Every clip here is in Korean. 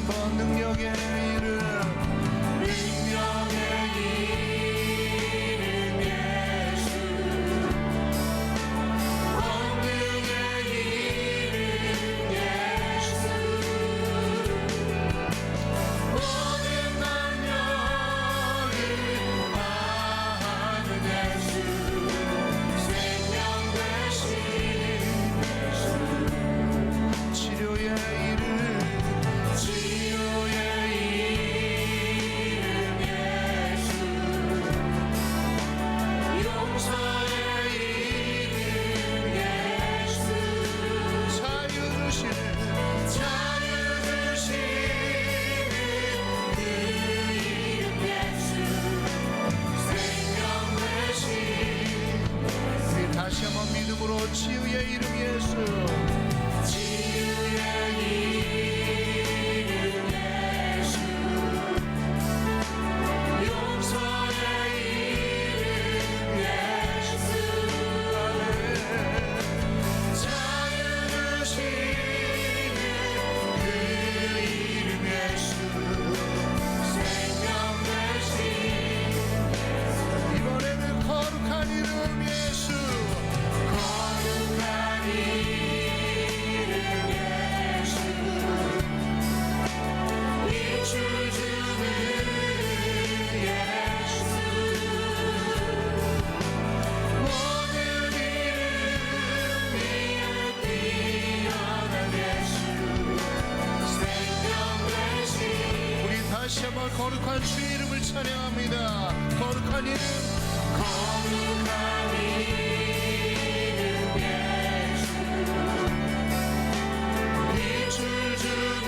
능력의 이름, 능력의 이름 예수, 권능의 이름 예수, 모든 만명을 아는 예수, 생명 되신 예수, 치료의 이름, 치유의 이름 예수, 용서의 이름 예수, 자유 주시는 자유 주시는 그 이름 예수, 생명 되신 우리 다시 한번 믿음으로 치유의 이름 예수, 치유의 이름 예수, 용서의 이름 예수, 자유 주시는 그 이름 예수, 생명 되신 이번에는 거룩한 이름 예수, 거룩한 이름 예수, 빛을 주는 예수, 모든 이름 위에 뛰어난 예수, 생명 되신 우리 다시 한번 거룩한 주 이름을 찬양합니다. 거룩한 이름, 거룩한 이름 예수, 빛을 주는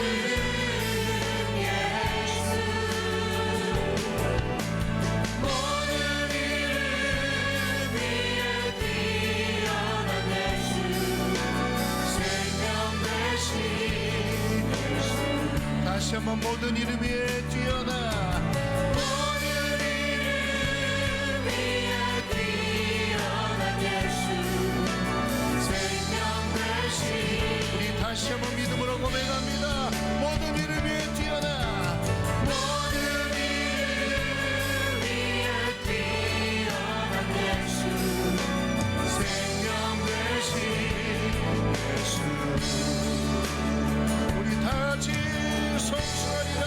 예수, 모든 이름 위에 뛰어난 예수, 생명 되신 예수, 다시 한번 모든 이름 위에 뛰어나 모든 이름 위에 뛰어난 예수, 생명 되신 우리 다시 한번 믿음으로 고백합니다. 모든 이름 위에 뛰어나 모든 이름 위에 뛰어난 예수, 생명 되신 예수, 우리 다 같이 송수하리라.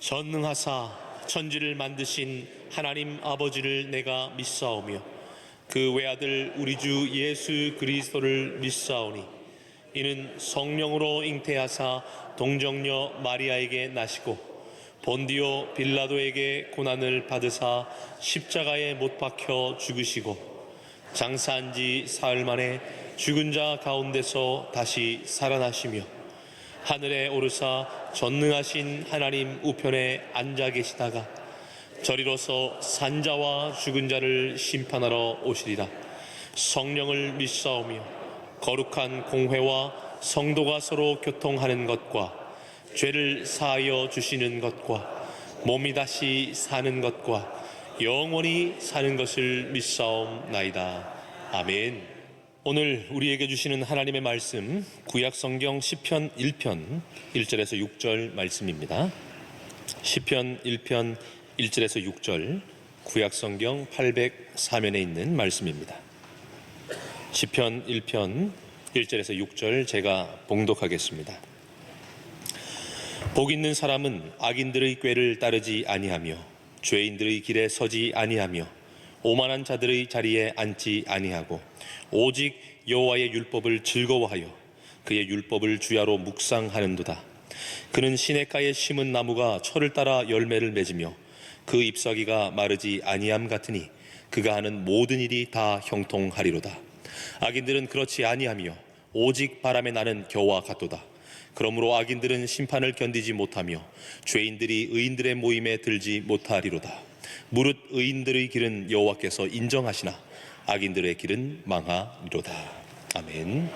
전능하사 천지를 만드신 하나님 아버지를 내가 믿사오며 그 외아들 우리 주 예수 그리스도를 믿사오니 이는 성령으로 잉태하사 동정녀 마리아에게 나시고 본디오 빌라도에게 고난을 받으사 십자가에 못 박혀 죽으시고 장사한 지 사흘 만에 죽은 자 가운데서 다시 살아나시며 하늘에 오르사 전능하신 하나님 우편에 앉아 계시다가 저리로서 산자와 죽은 자를 심판하러 오시리라. 성령을 믿사오며 거룩한 공회와 성도가 서로 교통하는 것과 죄를 사하여 주시는 것과 몸이 다시 사는 것과 영원히 사는 것을 믿사옵나이다. 아멘. 오늘 우리에게 주시는 하나님의 말씀 구약성경 시편 1편 1절에서 6절 말씀입니다. 시편 1편 1절에서 6절 구약성경 804면에 있는 말씀입니다. 시편 1편 1절에서 6절 제가 봉독하겠습니다. 복 있는 사람은 악인들의 꾀를 따르지 아니하며 죄인들의 길에 서지 아니하며 오만한 자들의 자리에 앉지 아니하고 오직 여호와의 율법을 즐거워하여 그의 율법을 주야로 묵상하는도다. 그는 시냇가에 심은 나무가 철을 따라 열매를 맺으며 그 잎사귀가 마르지 아니함 같으니 그가 하는 모든 일이 다 형통하리로다. 악인들은 그렇지 아니하며 오직 바람에 나는 겨와 같도다. 그러므로 악인들은 심판을 견디지 못하며 죄인들이 의인들의 모임에 들지 못하리로다. 무릇 의인들의 길은 여호와께서 인정하시나 악인들의 길은 망하리로다. 아멘.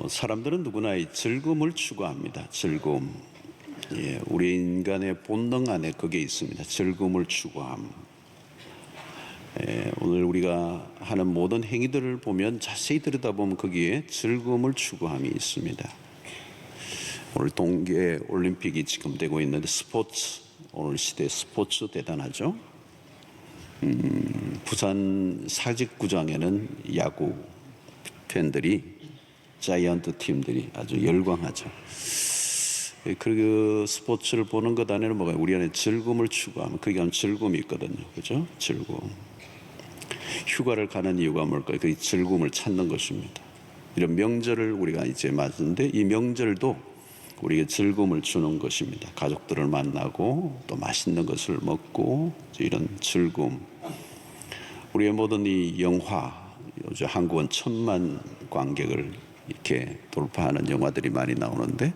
사람들은 누구나 이 즐거움을 추구합니다. 즐거움. 예, 우리 인간의 본능 안에 그게 있습니다. 즐거움을 추구함. 예, 오늘 우리가 하는 모든 행위들을 보면 자세히 들여다보면 거기에 즐거움을 추구함이 있습니다. 오늘 동계 올림픽이 지금 되고 있는데 스포츠, 오늘 시대 스포츠 대단하죠. 부산 사직구장에는 야구 팬들이 자이언트 팀들이 아주 열광하죠. 그 스포츠를 보는 것 안에는 뭐가 우리 안에 즐거움을 추구하면 그게 한 즐거움이 있거든요. 그죠? 즐거움. 휴가를 가는 이유가 뭘까요? 그 즐거움을 찾는 것입니다. 이런 명절을 우리가 이제 맞는데 이 명절도 우리에게 즐거움을 주는 것입니다. 가족들을 만나고 또 맛있는 것을 먹고 이런 즐거움. 우리의 모든 이 영화, 요즘 한국은 1,000만 관객을 이렇게 돌파하는 영화들이 많이 나오는데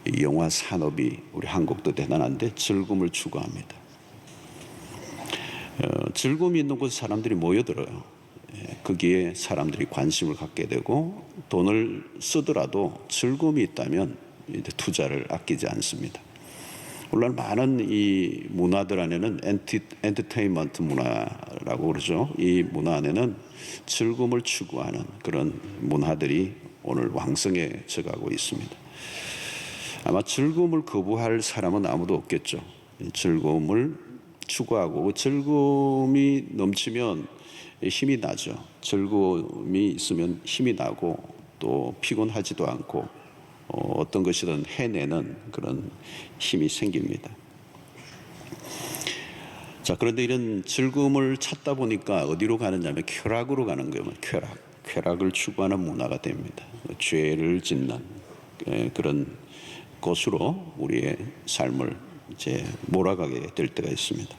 이 영화 산업이 우리 한국도 대단한데 즐거움을 추구합니다. 즐거움이 있는 곳에 사람들이 모여들어요. 거기에 사람들이 관심을 갖게 되고 돈을 쓰더라도 즐거움이 있다면 투자를 아끼지 않습니다. 물론 많은 이 문화들 안에는 엔터테인먼트 문화라고 그러죠. 이 문화 안에는 즐거움을 추구하는 그런 문화들이 오늘 왕성해져 가고 있습니다. 아마 즐거움을 거부할 사람은 아무도 없겠죠. 즐거움을 추구하고 즐거움이 넘치면 힘이 나죠. 즐거움이 있으면 힘이 나고 또 피곤하지도 않고 어떤 것이든 해내는 그런 힘이 생깁니다. 자, 그런데 이런 즐거움을 찾다 보니까 어디로 가느냐면 쾌락으로 가는 거예요. 쾌락을 추구하는 문화가 됩니다. 죄를 짓는 그런 곳으로 우리의 삶을 이제 몰아가게 될 때가 있습니다.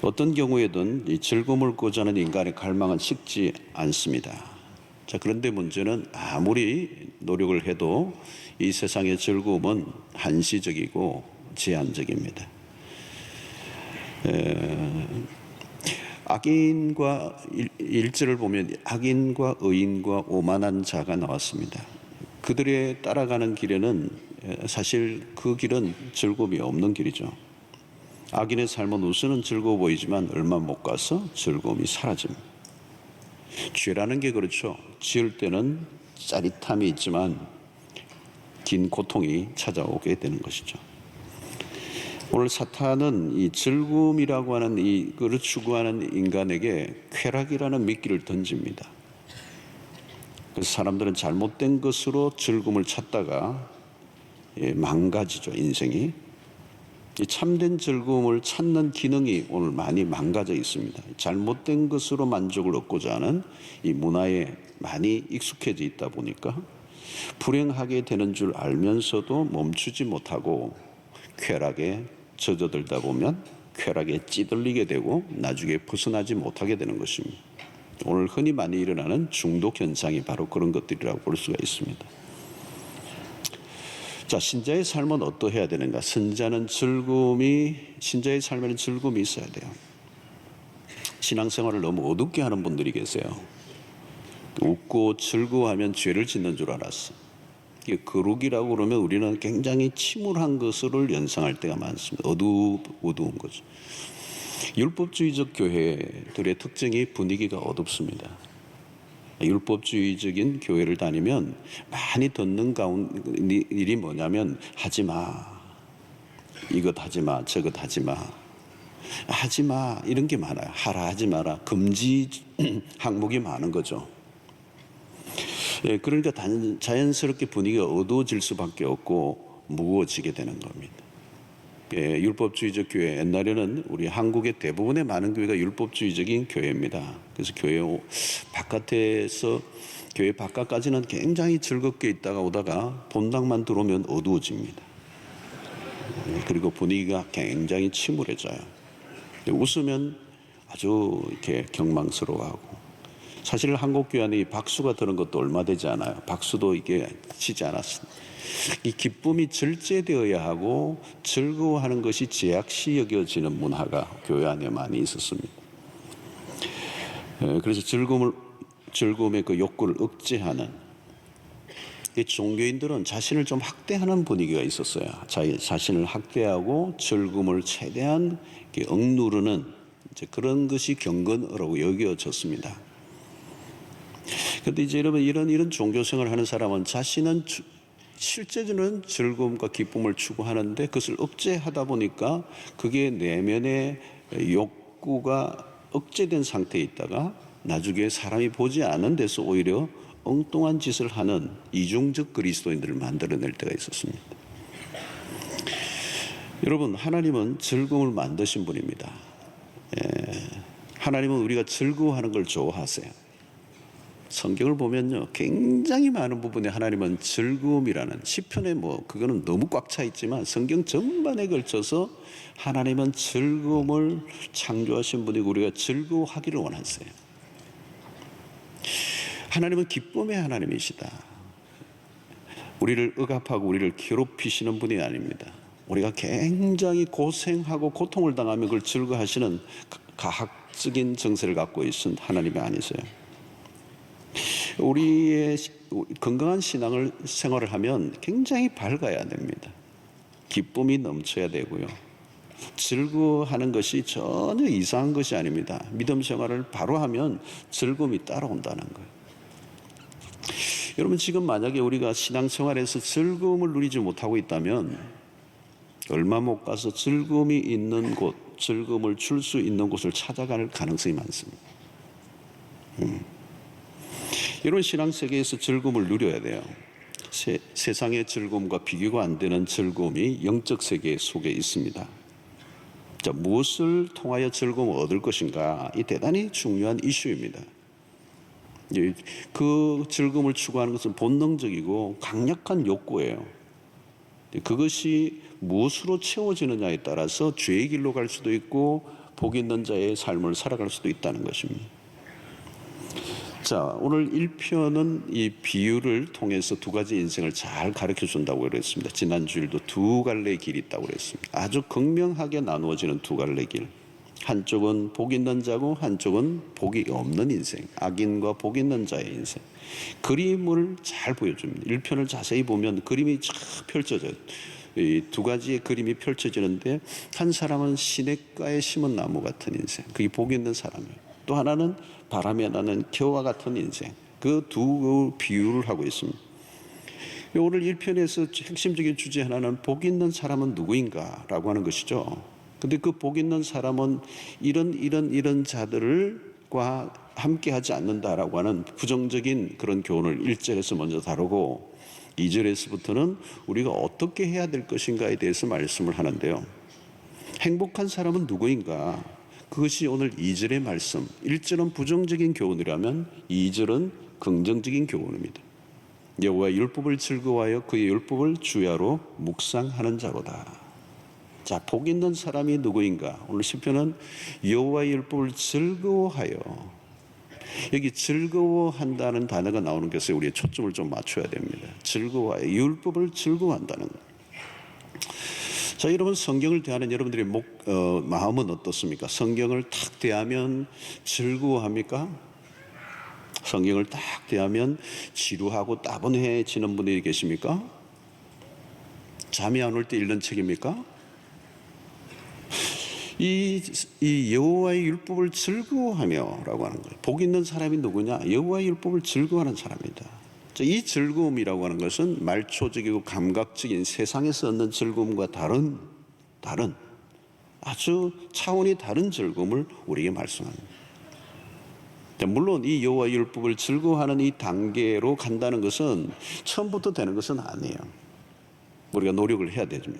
어떤 경우에든 이 즐거움을 고자 하는 인간의 갈망은 식지 않습니다. 자, 그런데 문제는 아무리 노력을 해도 이 세상의 즐거움은 한시적이고 제한적입니다. 악인과 일절을 보면 악인과 의인과 오만한 자가 나왔습니다. 그들의 따라가는 길에는 사실 그 길은 즐거움이 없는 길이죠. 악인의 삶은 우선은 즐거워 보이지만 얼마 못 가서 즐거움이 사라집니다. 죄라는 게 그렇죠. 지을 때는 짜릿함이 있지만 긴 고통이 찾아오게 되는 것이죠. 오늘 사탄은 이 즐거움이라고 하는 이거를 추구하는 인간에게 쾌락이라는 미끼를 던집니다. 그래서 사람들은 잘못된 것으로 즐거움을 찾다가 망가지죠, 인생이. 이 참된 즐거움을 찾는 기능이 오늘 많이 망가져 있습니다. 잘못된 것으로 만족을 얻고자 하는 이 문화에 많이 익숙해져 있다 보니까 불행하게 되는 줄 알면서도 멈추지 못하고 쾌락에 젖어들다 보면 쾌락에 찌들리게 되고 나중에 벗어나지 못하게 되는 것입니다. 오늘 흔히 많이 일어나는 중독 현상이 바로 그런 것들이라고 볼 수가 있습니다. 자, 신자의 삶은 어떠해야 되는가? 신자의 삶에는 즐거움이 있어야 돼요. 신앙생활을 너무 어둡게 하는 분들이 계세요. 웃고 즐거워하면 죄를 짓는 줄 알았어. 이게 거룩이라고 그러면 우리는 굉장히 침울한 것을 연상할 때가 많습니다. 어두운 거죠. 율법주의적 교회들의 특징이 분위기가 어둡습니다. 율법주의적인 교회를 다니면 많이 듣는 일이 뭐냐면 하지 마, 이것 하지 마, 저것 하지 마, 하지 마 이런 게 많아요. 하라 하지 마라 금지 항목이 많은 거죠. 그러니까 자연스럽게 분위기가 어두워질 수밖에 없고 무거워지게 되는 겁니다. 율법주의적 교회, 옛날에는 우리 한국의 대부분의 많은 교회가 율법주의적인 교회입니다. 그래서 교회 바깥까지는 굉장히 즐겁게 있다가 오다가 본당만 들어오면 어두워집니다. 그리고 분위기가 굉장히 침울해져요. 웃으면 아주 이렇게 경망스러워하고, 사실 한국 교회 안에 이 박수가 드는 것도 얼마 되지 않아요. 박수도 이게 치지 않았습니다. 이 기쁨이 절제되어야 하고 즐거워하는 것이 제약시 여겨지는 문화가 교회 안에 많이 있었습니다. 그래서 즐거움을 즐거움의 그 욕구를 억제하는, 이 종교인들은 자신을 좀 학대하는 분위기가 있었어요. 자신을 학대하고 즐거움을 최대한 억누르는 이제 그런 것이 경건이라고 여겨졌습니다. 그런데 이제 여러분, 이런 종교 생활을 하는 사람은 자신은 실제적으로는 즐거움과 기쁨을 추구하는데 그것을 억제하다 보니까 그게 내면의 욕구가 억제된 상태에 있다가 나중에 사람이 보지 않은 데서 오히려 엉뚱한 짓을 하는 이중적 그리스도인들을 만들어낼 때가 있었습니다. 여러분, 하나님은 즐거움을 만드신 분입니다. 하나님은 우리가 즐거워하는 걸 좋아하세요. 성경을 보면요, 굉장히 많은 부분에 하나님은 즐거움이라는, 시편에 그거는 너무 꽉 차 있지만 성경 전반에 걸쳐서 하나님은 즐거움을 창조하신 분이고 우리가 즐거워하기를 원하세요. 하나님은 기쁨의 하나님이시다. 우리를 억압하고 우리를 괴롭히시는 분이 아닙니다. 우리가 굉장히 고생하고 고통을 당하면 그걸 즐거워하시는 가학적인 정세를 갖고 있는 하나님이 아니세요. 우리의 건강한 생활을 하면 굉장히 밝아야 됩니다. 기쁨이 넘쳐야 되고요. 즐거워하는 것이 전혀 이상한 것이 아닙니다. 믿음 생활을 바로 하면 즐거움이 따라온다는 거예요. 여러분, 지금 만약에 우리가 신앙생활에서 즐거움을 누리지 못하고 있다면 얼마 못 가서 즐거움이 있는 곳, 즐거움을 줄 수 있는 곳을 찾아갈 가능성이 많습니다. 이런 신앙세계에서 즐거움을 누려야 돼요. 세상의 즐거움과 비교가 안 되는 즐거움이 영적 세계 속에 있습니다. 자, 무엇을 통하여 즐거움을 얻을 것인가? 이 대단히 중요한 이슈입니다. 그 즐거움을 추구하는 것은 본능적이고 강력한 욕구예요. 그것이 무엇으로 채워지느냐에 따라서 죄의 길로 갈 수도 있고 복 있는 자의 삶을 살아갈 수도 있다는 것입니다. 자, 오늘 1편은 이 비유를 통해서 두 가지 인생을 잘 가르쳐 준다고 그랬습니다. 지난 주일도 두 갈래의 길이 있다고 그랬습니다. 아주 극명하게 나누어지는 두 갈래의 길. 한쪽은 복 있는 자고 한쪽은 복이 없는 인생, 악인과 복 있는 자의 인생. 그림을 잘 보여줍니다. 1편을 자세히 보면 그림이 쫙 펼쳐져요. 이 두 가지의 그림이 펼쳐지는데, 한 사람은 시냇가에 심은 나무 같은 인생, 그게 복 있는 사람이에요. 또 하나는 바람에 나는 겨와 같은 인생. 그 두 비유를 하고 있습니다. 오늘 1편에서 핵심적인 주제 하나는 복 있는 사람은 누구인가 라고 하는 것이죠. 근데 그 복 있는 사람은 이런 자들과 함께 하지 않는다라고 하는 부정적인 그런 교훈을 1절에서 먼저 다루고 2절에서부터는 우리가 어떻게 해야 될 것인가에 대해서 말씀을 하는데요. 행복한 사람은 누구인가? 그것이 오늘 2절의 말씀. 1절은 부정적인 교훈이라면 2절은 긍정적인 교훈입니다. 여호와의 율법을 즐거워하여 그의 율법을 주야로 묵상하는 자로다. 자, 복 있는 사람이 누구인가? 오늘 시편은 여호와의 율법을 즐거워하여, 여기 즐거워한다는 단어가 나오는 것에 우리의 초점을 좀 맞춰야 됩니다. 즐거워하여, 율법을 즐거워한다는 것. 자, 여러분, 성경을 대하는 여러분들의 마음은 어떻습니까? 성경을 탁 대하면 즐거워합니까? 성경을 딱 대하면 지루하고 따분해지는 분들이 계십니까? 잠이 안 올 때 읽는 책입니까? 이 여호와의 율법을 즐거워하며라고 하는 거예요. 복 있는 사람이 누구냐? 여호와의 율법을 즐거워하는 사람이다. 이 즐거움이라고 하는 것은 말초적이고 감각적인 세상에서 얻는 즐거움과 다른 아주 차원이 다른 즐거움을 우리에게 말씀합니다. 물론 이 여호와의 율법을 즐거워하는 이 단계로 간다는 것은 처음부터 되는 것은 아니에요. 우리가 노력을 해야 되죠.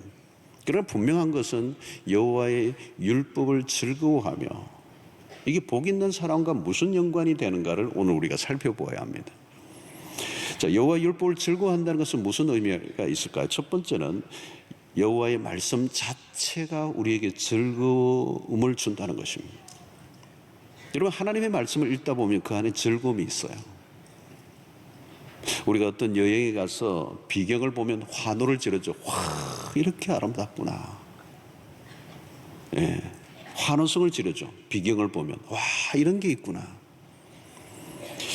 그러나 분명한 것은 여호와의 율법을 즐거워하며, 이게 복 있는 사람과 무슨 연관이 되는가를 오늘 우리가 살펴보아야 합니다. 자, 여호와의 율법을 즐거워한다는 것은 무슨 의미가 있을까요? 첫 번째는 여호와의 말씀 자체가 우리에게 즐거움을 준다는 것입니다. 여러분, 하나님의 말씀을 읽다 보면 그 안에 즐거움이 있어요. 우리가 어떤 여행에 가서 비경을 보면 환호를 지르죠. 와, 이렇게 아름답구나. 예, 환호성을 지르죠. 비경을 보면 와, 이런 게 있구나.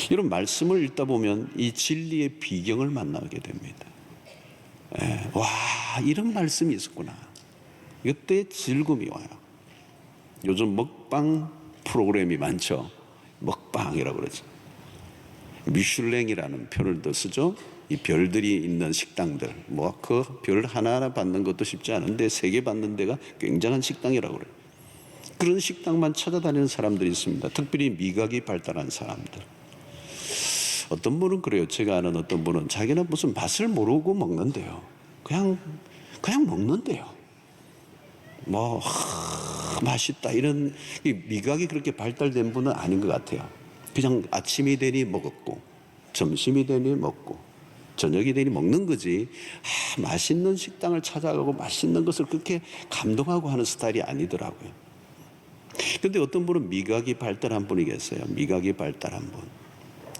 이런 말씀을 읽다 보면 이 진리의 비경을 만나게 됩니다. 와, 이런 말씀이 있었구나. 이때 즐거움이 와요. 요즘 먹방 프로그램이 많죠. 먹방이라고 그러죠. 미슐랭이라는 표를 더 쓰죠. 이 별들이 있는 식당들, 뭐 그 별 하나하나 받는 것도 쉽지 않은데 3개 받는 데가 굉장한 식당이라고 그래요. 그런 식당만 찾아다니는 사람들이 있습니다. 특별히 미각이 발달한 사람들. 어떤 분은 그래요. 제가 아는 어떤 분은 자기는 무슨 맛을 모르고 먹는데요. 그냥 먹는데요. 뭐 맛있다 이런 미각이 그렇게 발달된 분은 아닌 것 같아요. 그냥 아침이 되니 먹었고 점심이 되니 먹고 저녁이 되니 먹는 거지. 맛있는 식당을 찾아가고 맛있는 것을 그렇게 감동하고 하는 스타일이 아니더라고요. 근데 어떤 분은 미각이 발달한 분이 계세요. 미각이 발달한 분.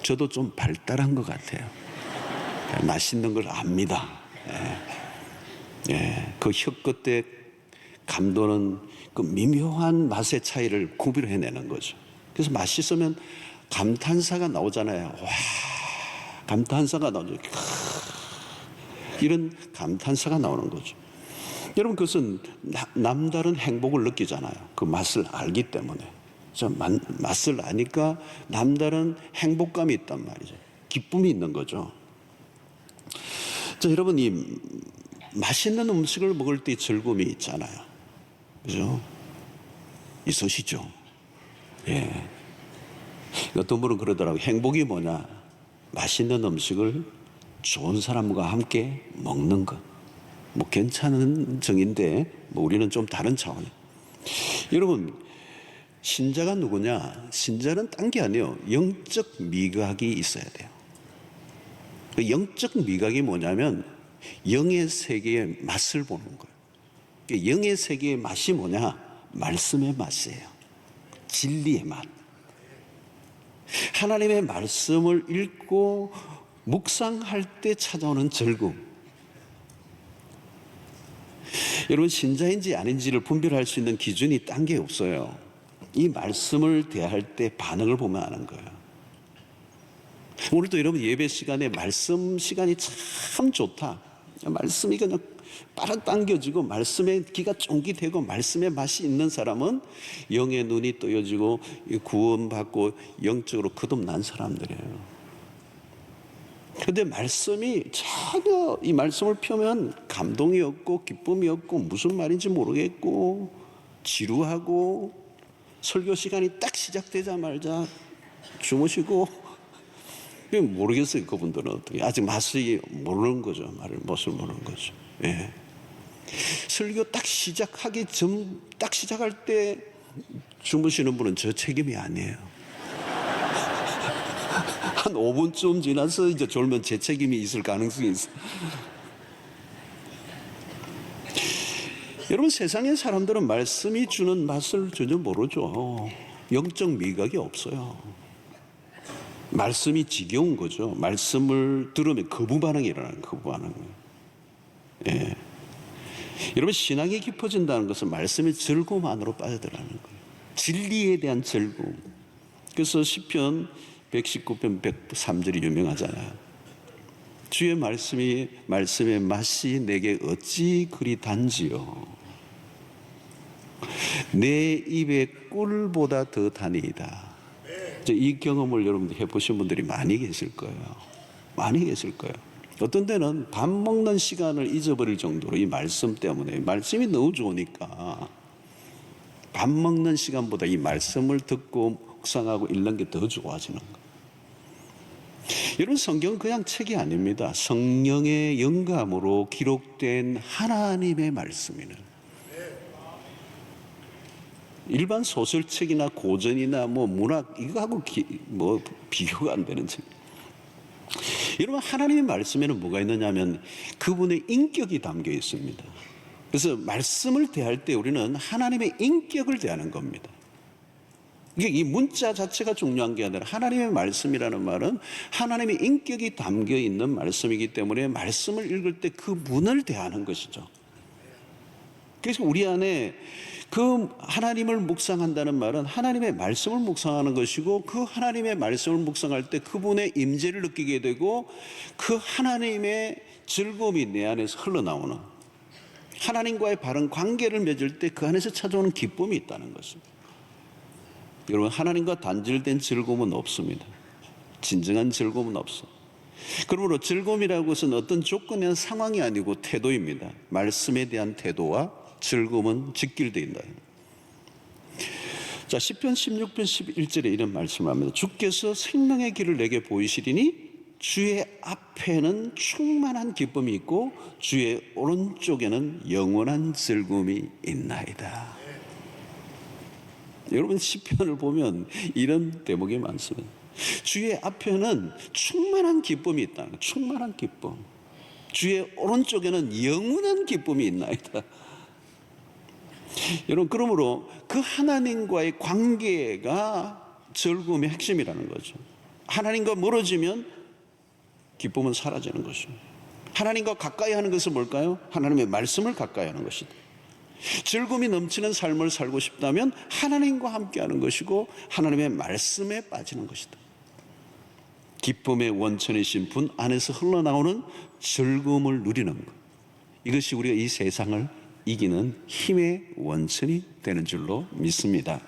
저도 좀 발달한 것 같아요. 맛있는 걸 압니다. 그 혀 끝에 감도는 그 미묘한 맛의 차이를 구별해내는 거죠. 그래서 맛있으면 감탄사가 나오잖아요. 와, 감탄사가 나오죠. 이런 감탄사가 나오는 거죠. 여러분, 그것은 남다른 행복을 느끼잖아요. 그 맛을 알기 때문에. 맛을 아니까 남다른 행복감이 있단 말이죠. 기쁨이 있는 거죠. 자, 여러분, 이 맛있는 음식을 먹을 때 즐거움이 있잖아요. 그죠? 있으시죠? 예. 어떤 분은 그러더라고요. 행복이 뭐냐? 맛있는 음식을 좋은 사람과 함께 먹는 것. 뭐 괜찮은 정인데 뭐 우리는 좀 다른 차원이에요. 여러분, 신자가 누구냐? 신자는 딴 게 아니에요. 영적 미각이 있어야 돼요. 그 영적 미각이 뭐냐면 영의 세계의 맛을 보는 거예요. 영의 세계의 맛이 뭐냐? 말씀의 맛이에요. 진리의 맛. 하나님의 말씀을 읽고 묵상할 때 찾아오는 즐거움. 여러분, 신자인지 아닌지를 분별할 수 있는 기준이 딴 게 없어요. 이 말씀을 대할 때 반응을 보면 아는 거예요. 오늘도 여러분 예배 시간에 말씀 시간이 참 좋다. 말씀이 그냥 빠르게 당겨지고 말씀에 귀가 쫑깃되고 말씀의 맛이 있는 사람은 영의 눈이 떠여지고 구원받고 영적으로 거듭난 사람들이에요. 그런데 말씀이 전혀 이 말씀을 펴면 감동이 없고 기쁨이 없고 무슨 말인지 모르겠고 지루하고 설교 시간이 딱 시작되자마자 주무시고 모르겠어요. 그분들은 어떻게 아직 맛이 모르는 거죠. 맛을 모르는 거죠. 예. 설교 딱 시작할 때 주무시는 분은 저 책임이 아니에요. 한 5분쯤 지나서 이제 졸면 제 책임이 있을 가능성이 있어요. 여러분, 세상의 사람들은 말씀이 주는 맛을 전혀 모르죠. 영적 미각이 없어요. 말씀이 지겨운 거죠. 말씀을 들으면 거부 반응이 일어나는 거부 반응. 예. 여러분, 신앙이 깊어진다는 것은 말씀의 즐거움 안으로 빠져들어가는 거예요. 진리에 대한 즐거움. 그래서 시편 119편 103절이 유명하잖아요. 주의 말씀의 맛이 내게 어찌 그리 단지요. 내 입에 꿀보다 더 다니이다. 이 경험을 여러분들 해보신 분들이 많이 계실 거예요. 많이 계실 거예요. 어떤 때는 밥 먹는 시간을 잊어버릴 정도로 이 말씀 때문에, 말씀이 너무 좋으니까 밥 먹는 시간보다 이 말씀을 듣고 묵상하고 읽는 게 더 좋아지는 거예요. 여러분, 성경은 그냥 책이 아닙니다. 성령의 영감으로 기록된 하나님의 말씀이는 일반 소설책이나 고전이나 뭐 문학 이거하고 비교가 안 되는 책. 여러분, 하나님의 말씀에는 뭐가 있느냐면 그분의 인격이 담겨 있습니다. 그래서 말씀을 대할 때 우리는 하나님의 인격을 대하는 겁니다. 이게 이 문자 자체가 중요한 게 아니라 하나님의 말씀이라는 말은 하나님의 인격이 담겨 있는 말씀이기 때문에 말씀을 읽을 때 그 문을 대하는 것이죠. 그래서 우리 안에 그 하나님을 묵상한다는 말은 하나님의 말씀을 묵상하는 것이고, 그 하나님의 말씀을 묵상할 때 그분의 임재를 느끼게 되고 그 하나님의 즐거움이 내 안에서 흘러나오는, 하나님과의 바른 관계를 맺을 때 그 안에서 찾아오는 기쁨이 있다는 것입니다. 여러분, 하나님과 단절된 즐거움은 없습니다. 진정한 즐거움은 없어. 그러므로 즐거움이라고 것은 어떤 조건이나 상황이 아니고 태도입니다. 말씀에 대한 태도와 즐거움은 직결되어 있다. 자, 시편 16편 11절에 이런 말씀을 합니다. 주께서 생명의 길을 내게 보이시리니 주의 앞에는 충만한 기쁨이 있고 주의 오른쪽에는 영원한 즐거움이 있나이다. 여러분, 시편을 보면 이런 대목이 많습니다. 주의 앞에는 충만한 기쁨이 있다. 충만한 기쁨. 주의 오른쪽에는 영원한 기쁨이 있나이다. 여러분, 그러므로 그 하나님과의 관계가 즐거움의 핵심이라는 거죠. 하나님과 멀어지면 기쁨은 사라지는 것입니다. 하나님과 가까이 하는 것은 뭘까요? 하나님의 말씀을 가까이 하는 것이다. 즐거움이 넘치는 삶을 살고 싶다면 하나님과 함께 하는 것이고 하나님의 말씀에 빠지는 것이다. 기쁨의 원천이신 분 안에서 흘러나오는 즐거움을 누리는 것, 이것이 우리가 이 세상을 이기는 힘의 원천이 되는 줄로 믿습니다.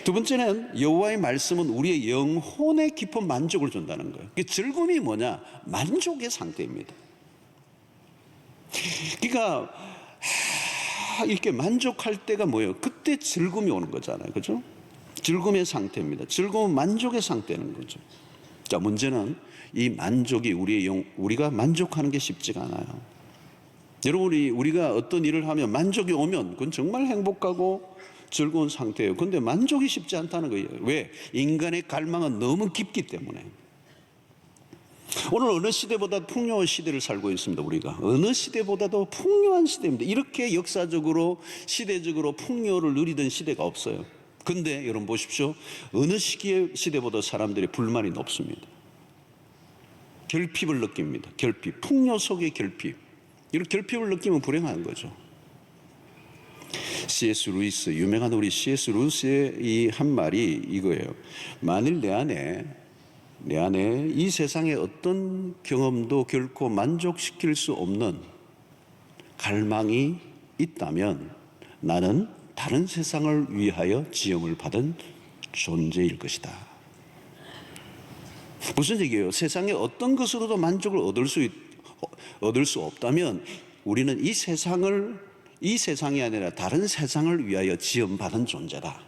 두 번째는 여호와의 말씀은 우리의 영혼에 깊은 만족을 준다는 거예요. 그 즐거움이 뭐냐? 만족의 상태입니다. 그러니까 이렇게 만족할 때가 뭐예요? 그때 즐거움이 오는 거잖아요. 그죠? 즐거움의 상태입니다. 즐거움은 만족의 상태는 거죠. 자, 문제는 이 만족이 우리가 만족하는 게 쉽지가 않아요. 여러분, 우리가 어떤 일을 하면 만족이 오면 그건 정말 행복하고 즐거운 상태예요. 그런데 만족이 쉽지 않다는 거예요. 왜? 인간의 갈망은 너무 깊기 때문에. 오늘 어느 시대보다 풍요한 시대를 살고 있습니다. 우리가 어느 시대보다도 풍요한 시대입니다. 이렇게 역사적으로 시대적으로 풍요를 누리던 시대가 없어요. 근데 여러분 보십시오. 어느 시대보다 사람들의 불만이 높습니다. 결핍을 느낍니다. 결핍, 풍요 속의 결핍. 이런 결핍을 느끼면 불행한 거죠. C.S. 루이스, 유명한 우리 C.S. 루이스의 이 한 말이 이거예요. 만일 내 안에 이 세상의 어떤 경험도 결코 만족시킬 수 없는 갈망이 있다면 나는 다른 세상을 위하여 지음을 받은 존재일 것이다. 무슨 얘기예요? 세상의 어떤 것으로도 만족을 얻을 수 없다면 우리는 이 세상이 아니라 다른 세상을 위하여 지음받은 존재다.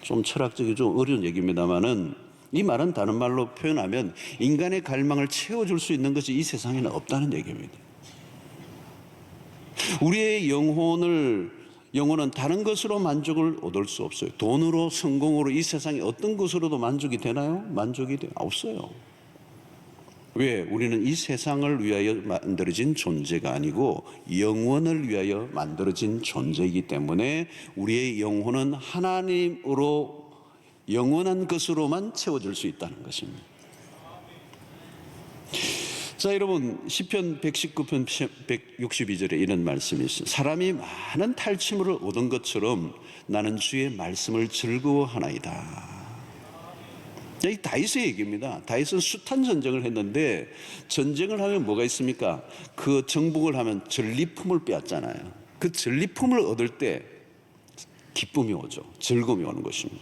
좀 철학적이 좀 어려운 얘기입니다만은 이 말은 다른 말로 표현하면 인간의 갈망을 채워줄 수 있는 것이 이 세상에는 없다는 얘기입니다. 우리의 영혼은 다른 것으로 만족을 얻을 수 없어요. 돈으로, 성공으로 이 세상의 어떤 것으로도 만족이 되나요? 만족이 없어요. 왜? 우리는 이 세상을 위하여 만들어진 존재가 아니고 영원을 위하여 만들어진 존재이기 때문에 우리의 영혼은 하나님으로 영원한 것으로만 채워질 수 있다는 것입니다. 자, 여러분, 시편 119편 162절에 이런 말씀이 있어요. 사람이 많은 탈취물을 얻은 것처럼 나는 주의 말씀을 즐거워하나이다. 이 다윗의 얘기입니다. 다윗은 숱한 전쟁을 했는데 전쟁을 하면 뭐가 있습니까? 그 정복을 하면 전리품을 빼앗잖아요. 그 전리품을 얻을 때 기쁨이 오죠. 즐거움이 오는 것입니다.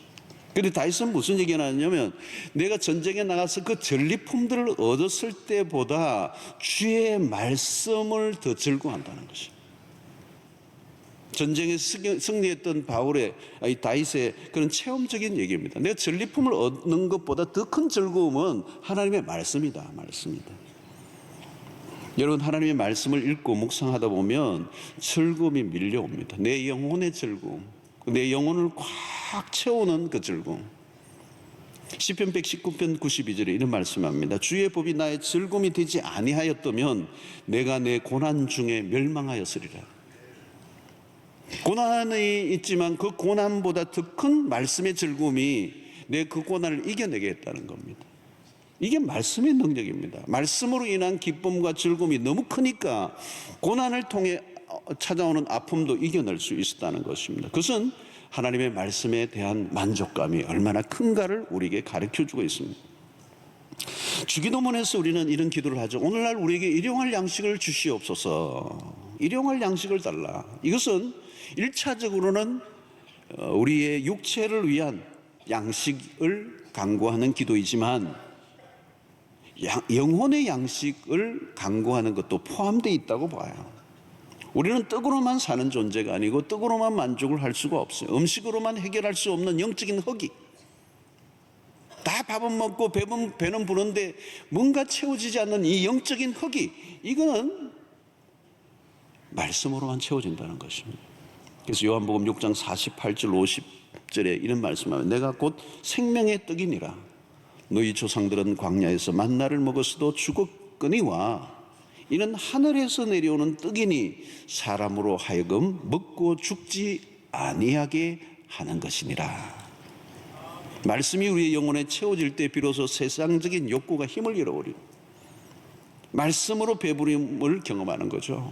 그런데 다윗은 무슨 얘기가 나냐면 내가 전쟁에 나가서 그 전리품들을 얻었을 때보다 주의 말씀을 더 즐거워한다는 것입니다. 전쟁에 승리했던 다윗의 그런 체험적인 얘기입니다. 내가 전리품을 얻는 것보다 더 큰 즐거움은 하나님의 말씀이다. 여러분, 하나님의 말씀을 읽고 묵상하다 보면 즐거움이 밀려옵니다. 내 영혼의 즐거움, 내 영혼을 꽉 채우는 그 즐거움. 시편 119편 92절에 이런 말씀합니다. 주의 법이 나의 즐거움이 되지 아니하였다면 내가 내 고난 중에 멸망하였으리라. 고난이 있지만 그 고난보다 더 큰 말씀의 즐거움이 내 그 고난을 이겨내게 했다는 겁니다. 이게 말씀의 능력입니다. 말씀으로 인한 기쁨과 즐거움이 너무 크니까 고난을 통해 찾아오는 아픔도 이겨낼 수 있었다는 것입니다. 그것은 하나님의 말씀에 대한 만족감이 얼마나 큰가를 우리에게 가르쳐주고 있습니다. 주기도문에서 우리는 이런 기도를 하죠. 오늘날 우리에게 일용할 양식을 주시옵소서. 일용할 양식을 달라. 이것은 1차적으로는 우리의 육체를 위한 양식을 강구하는 기도이지만 영혼의 양식을 강구하는 것도 포함되어 있다고 봐요. 우리는 떡으로만 사는 존재가 아니고 떡으로만 만족을 할 수가 없어요. 음식으로만 해결할 수 없는 영적인 허기. 다 밥은 먹고 배는 부른데 뭔가 채워지지 않는 이 영적인 허기, 이거는 말씀으로만 채워진다는 것입니다. 그래서 요한복음 6장 48절 50절에 이런 말씀하면 내가 곧 생명의 떡이니라. 너희 조상들은 광야에서 만나를 먹었어도 죽었거니와 이는 하늘에서 내려오는 떡이니 사람으로 하여금 먹고 죽지 아니하게 하는 것이니라. 말씀이 우리의 영혼에 채워질 때 비로소 세상적인 욕구가 힘을 잃어버리고 말씀으로 배부림을 경험하는 거죠.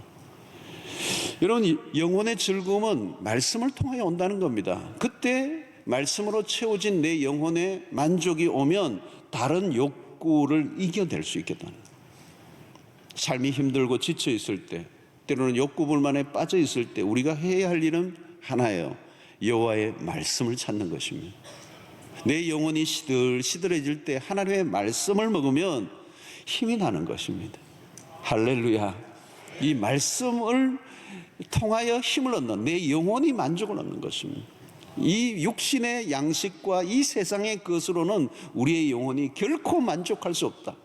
여러분, 영혼의 즐거움은 말씀을 통하여 온다는 겁니다. 그때 말씀으로 채워진 내 영혼의 만족이 오면 다른 욕구를 이겨낼 수 있겠다는 거예요. 삶이 힘들고 지쳐 있을 때, 때로는 욕구불만에 빠져 있을 때 우리가 해야 할 일은 하나예요. 여호와의 말씀을 찾는 것입니다. 내 영혼이 시들해질 때 하나님의 말씀을 먹으면 힘이 나는 것입니다. 할렐루야. 이 말씀을 통하여 힘을 얻는, 내 영혼이 만족을 얻는 것입니다. 이 육신의 양식과 이 세상의 것으로는 우리의 영혼이 결코 만족할 수 없다.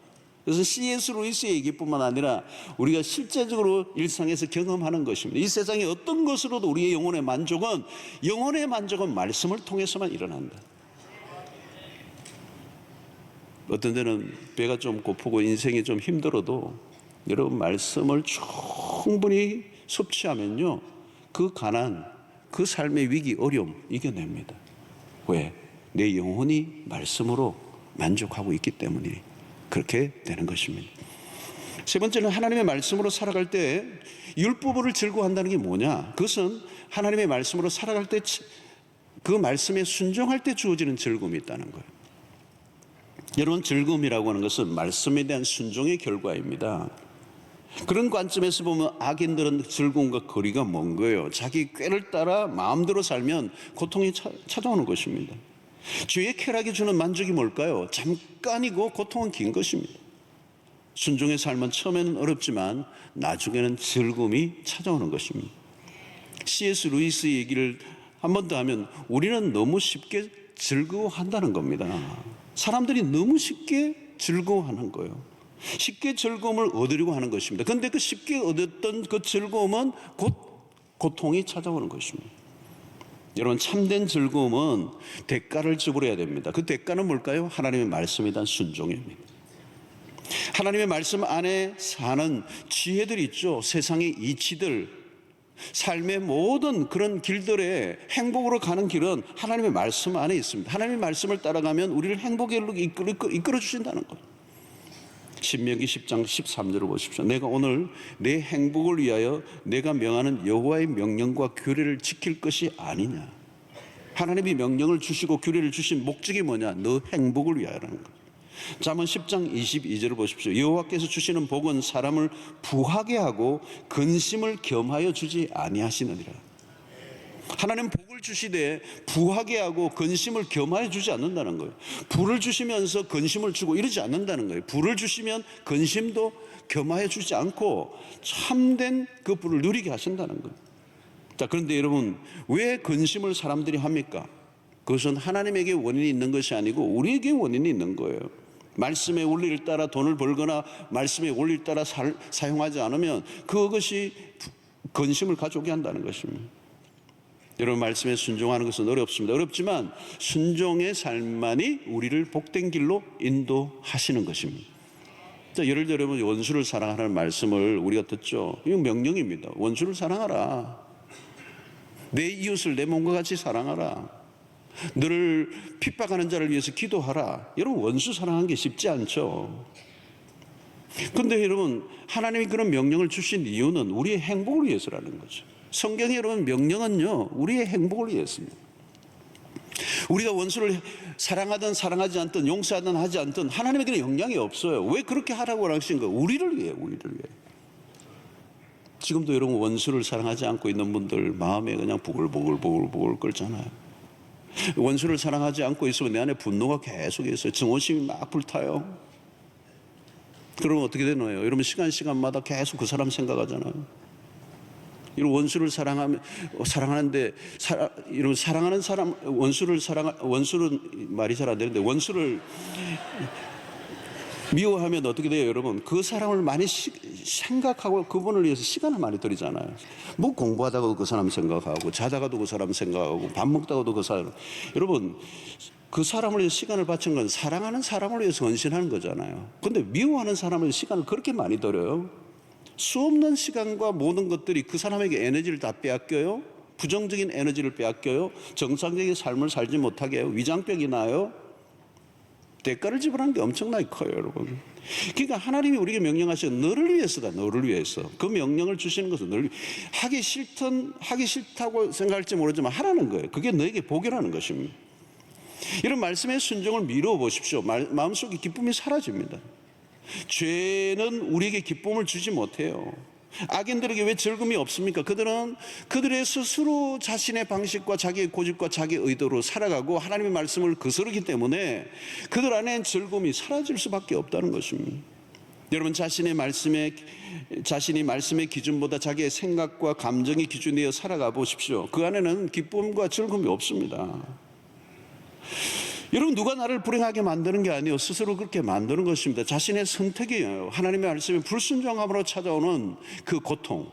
그래서 C.S. 루이스의 얘기뿐만 아니라 우리가 실제적으로 일상에서 경험하는 것입니다. 이 세상의 어떤 것으로도 우리의 영혼의 만족은 말씀을 통해서만 일어난다. 어떤 때는 배가 좀 고프고 인생이 좀 힘들어도 여러분 말씀을 충분히 섭취하면요, 그 가난, 그 삶의 위기, 어려움 이겨냅니다. 왜? 내 영혼이 말씀으로 만족하고 있기 때문에 그렇게 되는 것입니다. 세 번째는 하나님의 말씀으로 살아갈 때 율법을 즐거워한다는 게 뭐냐? 그것은 하나님의 말씀으로 살아갈 때 그 말씀에 순종할 때 주어지는 즐거움이 있다는 거예요. 여러분, 즐거움이라고 하는 것은 말씀에 대한 순종의 결과입니다. 그런 관점에서 보면 악인들은 즐거움과 거리가 먼 거예요. 자기 꾀를 따라 마음대로 살면 고통이 찾아오는 것입니다. 주의 쾌락이 주는 만족이 뭘까요? 잠깐이고 고통은 긴 것입니다. 순종의 삶은 처음에는 어렵지만 나중에는 즐거움이 찾아오는 것입니다. C.S. 루이스 얘기를 한 번 더 하면 우리는 너무 쉽게 즐거워한다는 겁니다. 사람들이 너무 쉽게 즐거워하는 거예요. 쉽게 즐거움을 얻으려고 하는 것입니다. 그런데 그 쉽게 얻었던 그 즐거움은 곧 고통이 찾아오는 것입니다. 여러분, 참된 즐거움은 대가를 지불해야 됩니다. 그 대가는 뭘까요? 하나님의 말씀에 대한 순종입니다. 하나님의 말씀 안에 사는 지혜들 있죠. 세상의 이치들, 삶의 모든 그런 길들의 행복으로 가는 길은 하나님의 말씀 안에 있습니다. 하나님의 말씀을 따라가면 우리를 행복으로 이끌어 주신다는 거예요. 신명기 10장 13절을 보십시오. 내가 오늘 내 행복을 위하여 내가 명하는 여호와의 명령과 규례를 지킬 것이 아니냐. 하나님이 명령을 주시고 규례를 주신 목적이 뭐냐? 너 행복을 위하여라는 거예요. 잠언 10장 22절을 보십시오. 여호와께서 주시는 복은 사람을 부하게 하고 근심을 겸하여 주지 아니하시느니라. 하나님 복을 주시되 부하게 하고 근심을 겸하여 주지 않는다는 거예요. 부를 주시면서 근심을 주고 이러지 않는다는 거예요. 부를 주시면 근심도 겸하여 주지 않고 참된 그 부를 누리게 하신다는 거예요. 자, 그런데 여러분, 왜 근심을 사람들이 합니까? 그것은 하나님에게 원인이 있는 것이 아니고 우리에게 원인이 있는 거예요. 말씀의 원리를 따라 돈을 벌거나 말씀의 원리를 따라 사용하지 않으면 그것이 근심을 가져오게 한다는 것입니다. 여러분, 말씀에 순종하는 것은 어렵습니다. 어렵지만 순종의 삶만이 우리를 복된 길로 인도하시는 것입니다. 자, 예를 들어 원수를 사랑하라는 말씀을 우리가 듣죠. 이건 명령입니다. 원수를 사랑하라. 내 이웃을 내 몸과 같이 사랑하라. 너를 핍박하는 자를 위해서 기도하라. 여러분, 원수 사랑하는 게 쉽지 않죠. 근데 여러분, 하나님이 그런 명령을 주신 이유는 우리의 행복을 위해서라는 거죠. 성경에 여러분, 명령은요, 우리의 행복을 위해서입니다. 우리가 원수를 사랑하든 사랑하지 않든 용서하든 하지 않든 하나님에게는 영향이 없어요. 왜 그렇게 하라고 하신 거예요? 우리를 위해, 우리를 위해. 지금도 여러분, 원수를 사랑하지 않고 있는 분들 마음에 그냥 부글부글 끓잖아요. 원수를 사랑하지 않고 있으면 내 안에 분노가 계속 있어요. 증오심이 막 불타요. 그러면 어떻게 되나요? 여러분, 시간마다 계속 그 사람 생각하잖아요. 이런 원수를 사랑하는데, 이런 사랑하는 사람, 원수는 말이 잘 안 되는데, 원수를 미워하면 어떻게 돼요, 여러분? 그 사람을 많이 생각하고 그분을 위해서 시간을 많이 들이잖아요. 뭐 공부하다가도 그 사람 생각하고, 자다가도 그 사람 생각하고, 밥 먹다가도 그 사람. 여러분, 그 사람을 위해서 시간을 바친 건 사랑하는 사람을 위해서 헌신하는 거잖아요. 근데 미워하는 사람을 시간을 그렇게 많이 들여요. 수없는 시간과 모든 것들이 그 사람에게 에너지를 다 빼앗겨요. 부정적인 에너지를 빼앗겨요. 정상적인 삶을 살지 못하게 해요. 위장병이 나요. 대가를 지불하는 게 엄청나게 커요, 여러분. 그러니까 하나님이 우리에게 명령하신 너를 위해서다, 너를 위해서. 그 명령을 주시는 것은 너를 하기 싫다고 생각할지 모르지만 하라는 거예요. 그게 너에게 복이라는 것입니다. 이런 말씀의 순종을 미루어 보십시오. 마음속에 기쁨이 사라집니다. 죄는 우리에게 기쁨을 주지 못해요. 악인들에게 왜 즐거움이 없습니까? 그들은 그들의 스스로 자신의 방식과 자기의 고집과 자기의 의도로 살아가고 하나님의 말씀을 거스르기 때문에 그들 안엔 즐거움이 사라질 수밖에 없다는 것입니다. 여러분, 자신이 말씀의 기준보다 자기의 생각과 감정의 기준이어 살아가 보십시오. 그 안에는 기쁨과 즐거움이 없습니다. 여러분, 누가 나를 불행하게 만드는 게 아니에요. 스스로 그렇게 만드는 것입니다. 자신의 선택이에요. 하나님의 말씀에 불순종함으로 찾아오는 그 고통.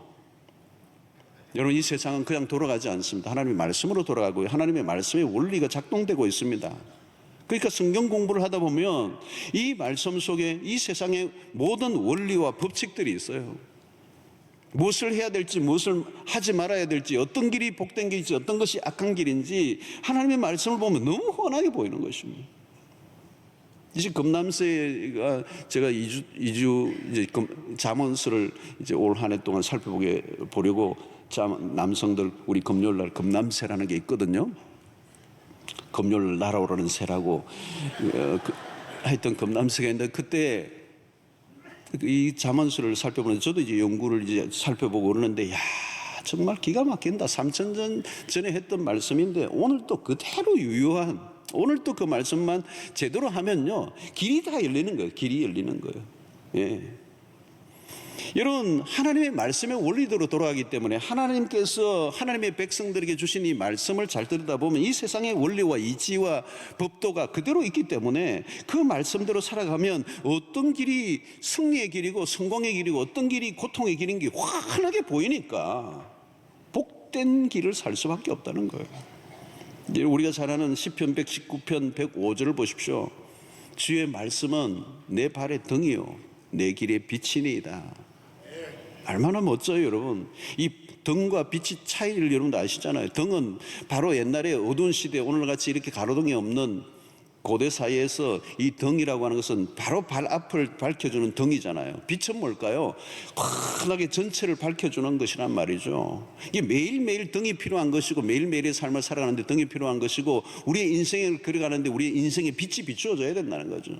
여러분, 이 세상은 그냥 돌아가지 않습니다. 하나님의 말씀으로 돌아가고요. 하나님의 말씀의 원리가 작동되고 있습니다. 그러니까 성경 공부를 하다 보면 이 말씀 속에 이 세상의 모든 원리와 법칙들이 있어요. 무엇을 해야 될지, 무엇을 하지 말아야 될지, 어떤 길이 복된 길인지, 어떤 것이 악한 길인지 하나님의 말씀을 보면 너무 훤하게 보이는 것입니다. 이제 금남새가 제가 2주 이제 잠언서를 이제 올 한 해 동안 보려고 남성들 우리 금요일 날 금남새라는 게 있거든요. 금요일 날아오르는 새라고 하여튼 금남새가 있는데 그때 이 잠언서를 살펴보는데 저도 이제 연구를 이제 살펴보고 그러는데 야, 정말 기가 막힌다. 3000년 전에 했던 말씀인데 오늘 또 그대로 유효한, 오늘 또 그 말씀만 제대로 하면요, 길이 다 열리는 거예요. 길이 열리는 거예요. 예. 여러분, 하나님의 말씀의 원리대로 돌아가기 때문에 하나님께서 하나님의 백성들에게 주신 이 말씀을 잘 들여다보면 이 세상의 원리와 이치와 법도가 그대로 있기 때문에 그 말씀대로 살아가면 어떤 길이 승리의 길이고 성공의 길이고 어떤 길이 고통의 길인 게 환하게 보이니까 복된 길을 살 수밖에 없다는 거예요. 우리가 잘 아는 시편 119편 105절을 보십시오. 주의 말씀은 내 발의 등이요 내 길의 빛이니이다. 얼마나 멋져요, 여러분. 이 등과 빛의 차이를 여러분도 아시잖아요. 등은 바로 옛날에 어두운 시대에 오늘같이 이렇게 가로등이 없는 고대 사이에서 이 등이라고 하는 것은 바로 발 앞을 밝혀주는 등이잖아요. 빛은 뭘까요? 환하게 전체를 밝혀주는 것이란 말이죠. 이게 매일매일 등이 필요한 것이고 매일매일의 삶을 살아가는데 등이 필요한 것이고 우리의 인생을 그려가는데 우리의 인생에 빛이 비추어져야 된다는 거죠.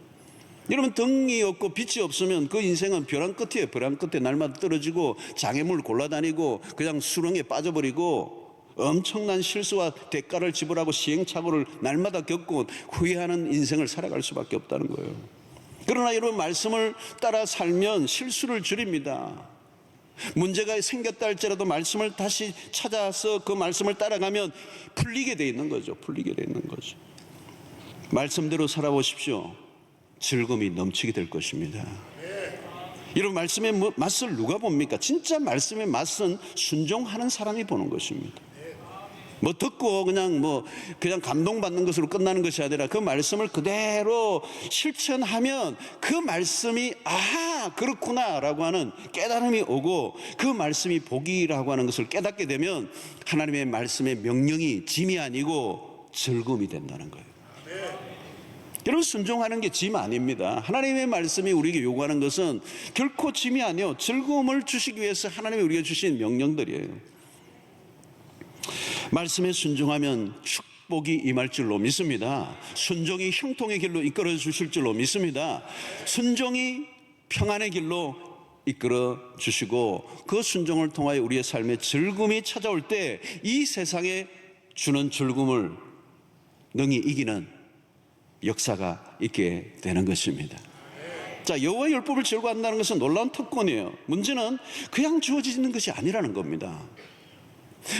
여러분, 등이 없고 빛이 없으면 그 인생은 벼랑 끝이에요. 벼랑 끝에 날마다 떨어지고 장애물 골라다니고 그냥 수렁에 빠져버리고 엄청난 실수와 대가를 지불하고 시행착오를 날마다 겪고 후회하는 인생을 살아갈 수밖에 없다는 거예요. 그러나 여러분, 말씀을 따라 살면 실수를 줄입니다. 문제가 생겼다 할지라도 말씀을 다시 찾아서 그 말씀을 따라가면 풀리게 돼 있는 거죠. 풀리게 돼 있는 거죠. 말씀대로 살아보십시오. 즐거움이 넘치게 될 것입니다. 이런 말씀의 맛을 누가 봅니까? 진짜 말씀의 맛은 순종하는 사람이 보는 것입니다. 뭐 듣고 그냥 감동받는 것으로 끝나는 것이 아니라 그 말씀을 그대로 실천하면 그 말씀이 아하 그렇구나라고 하는 깨달음이 오고 그 말씀이 복이라고 하는 것을 깨닫게 되면 하나님의 말씀의 명령이 짐이 아니고 즐거움이 된다는 거예요. 여러분, 순종하는 게 짐 아닙니다. 하나님의 말씀이 우리에게 요구하는 것은 결코 짐이 아니요, 즐거움을 주시기 위해서 하나님이 우리에게 주신 명령들이에요. 말씀에 순종하면 축복이 임할 줄로 믿습니다. 순종이 형통의 길로 이끌어 주실 줄로 믿습니다. 순종이 평안의 길로 이끌어 주시고, 그 순종을 통하여 우리의 삶에 즐거움이 찾아올 때 이 세상에 주는 즐거움을 능히 이기는 역사가 있게 되는 것입니다. 자, 여호와의 율법을 즐거워한다는 것은 놀라운 특권이에요. 문제는 그냥 주어지는 것이 아니라는 겁니다.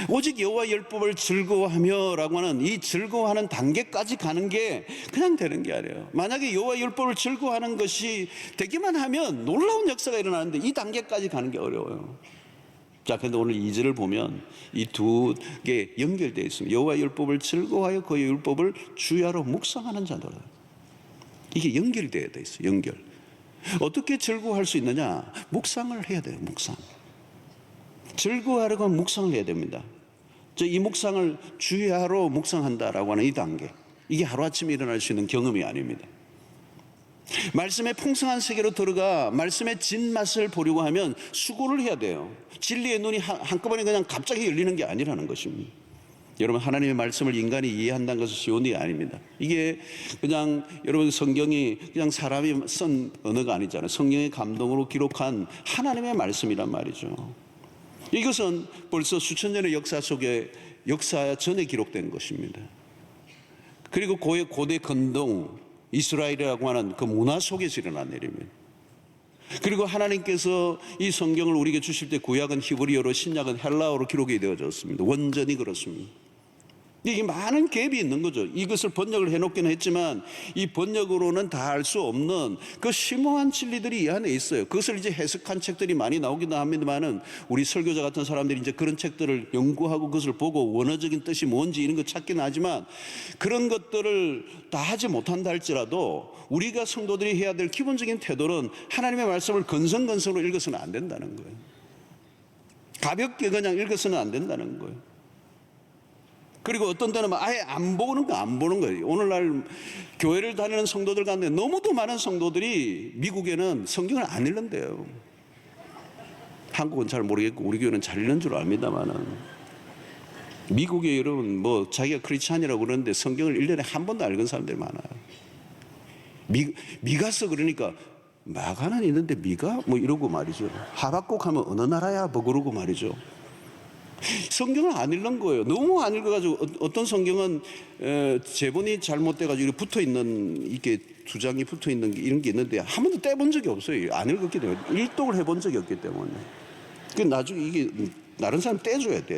오직 여호와의 율법을 즐거워하며라고 하는 이 즐거워하는 단계까지 가는 게 그냥 되는 게 아니에요. 만약에 여호와의 율법을 즐거워하는 것이 되기만 하면 놀라운 역사가 일어나는데 이 단계까지 가는 게 어려워요. 자, 그런데 오늘 2절을 보면 이 두 개 연결되어 있습니다. 여호와의 율법을 즐거워하여 그의 율법을 주야로 묵상하는 자들. 이게 연결되어 있어요. 연결. 어떻게 즐거워할 수 있느냐? 묵상을 해야 돼요. 묵상. 즐거워하려고 하면 묵상을 해야 됩니다. 이 묵상을 주야로 묵상한다라고 하는 이 단계, 이게 하루아침에 일어날 수 있는 경험이 아닙니다. 말씀의 풍성한 세계로 들어가 말씀의 진맛을 보려고 하면 수고를 해야 돼요. 진리의 눈이 한꺼번에 그냥 갑자기 열리는 게 아니라는 것입니다. 여러분, 하나님의 말씀을 인간이 이해한다는 것은 쉬운 일이 아닙니다. 이게 그냥 여러분, 성경이 그냥 사람이 쓴 언어가 아니잖아요. 성령의 감동으로 기록한 하나님의 말씀이란 말이죠. 이것은 벌써 수천 년의 역사 속에, 역사 전에 기록된 것입니다. 그리고 고대 건동 이스라엘이라고 하는 그 문화 속에서 일어난 일입니다. 그리고 하나님께서 이 성경을 우리에게 주실 때 구약은 히브리어로, 신약은 헬라어로 기록이 되어졌습니다. 완전히 그렇습니다. 이게 많은 갭이 있는 거죠. 이것을 번역을 해놓기는 했지만 이 번역으로는 다 알 수 없는 그 심오한 진리들이 이 안에 있어요. 그것을 이제 해석한 책들이 많이 나오기도 합니다만은 우리 설교자 같은 사람들이 이제 그런 책들을 연구하고 그것을 보고 원어적인 뜻이 뭔지 이런 거 찾긴 하지만, 그런 것들을 다 하지 못한다 할지라도 우리가 성도들이 해야 될 기본적인 태도는 하나님의 말씀을 건성건성으로 읽어서는 안 된다는 거예요. 가볍게 그냥 읽어서는 안 된다는 거예요. 그리고 어떤 때는 아예 안 보는 거예요. 오늘날 교회를 다니는 성도들 가운데 너무도 많은 성도들이 미국에는 성경을 안 읽는데요. 한국은 잘 모르겠고 우리 교회는 잘 읽는 줄 압니다만은, 미국에 여러분 뭐 자기가 크리스찬이라고 그러는데 성경을 1년에 한 번도 안 읽은 사람들이 많아요. 미가서 그러니까 마가는 있는데 미가 뭐 이러고 말이죠. 하박국 하면 어느 나라야 뭐 그러고 말이죠. 성경을 안 읽는 거예요. 너무 안 읽어가지고 어떤 성경은 제본이 잘못돼가지고 이렇게 붙어있는, 이게 두 장이 붙어있는 이런 게 있는데 한 번도 떼본 적이 없어요. 안 읽었기 때문에, 일독을 해본 적이 없기 때문에. 그 나중에 이게 다른 사람 떼줘야 돼.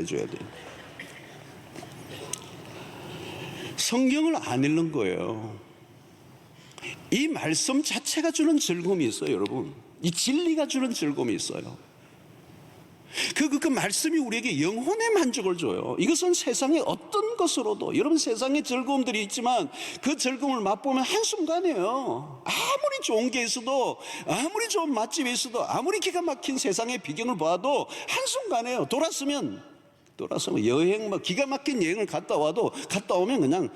성경을 안 읽는 거예요. 이 말씀 자체가 주는 즐거움이 있어요, 여러분. 이 진리가 주는 즐거움이 있어요. 그 말씀이 우리에게 영혼의 만족을 줘요. 이것은 세상의 어떤 것으로도, 여러분 세상에 즐거움들이 있지만 그 즐거움을 맛보면 한순간이에요. 아무리 좋은 게 있어도, 아무리 좋은 맛집이 있어도, 아무리 기가 막힌 세상의 비경을 봐도 한순간이에요. 돌아서면 여행 막 기가 막힌 여행을 갔다 와도, 갔다 오면 그냥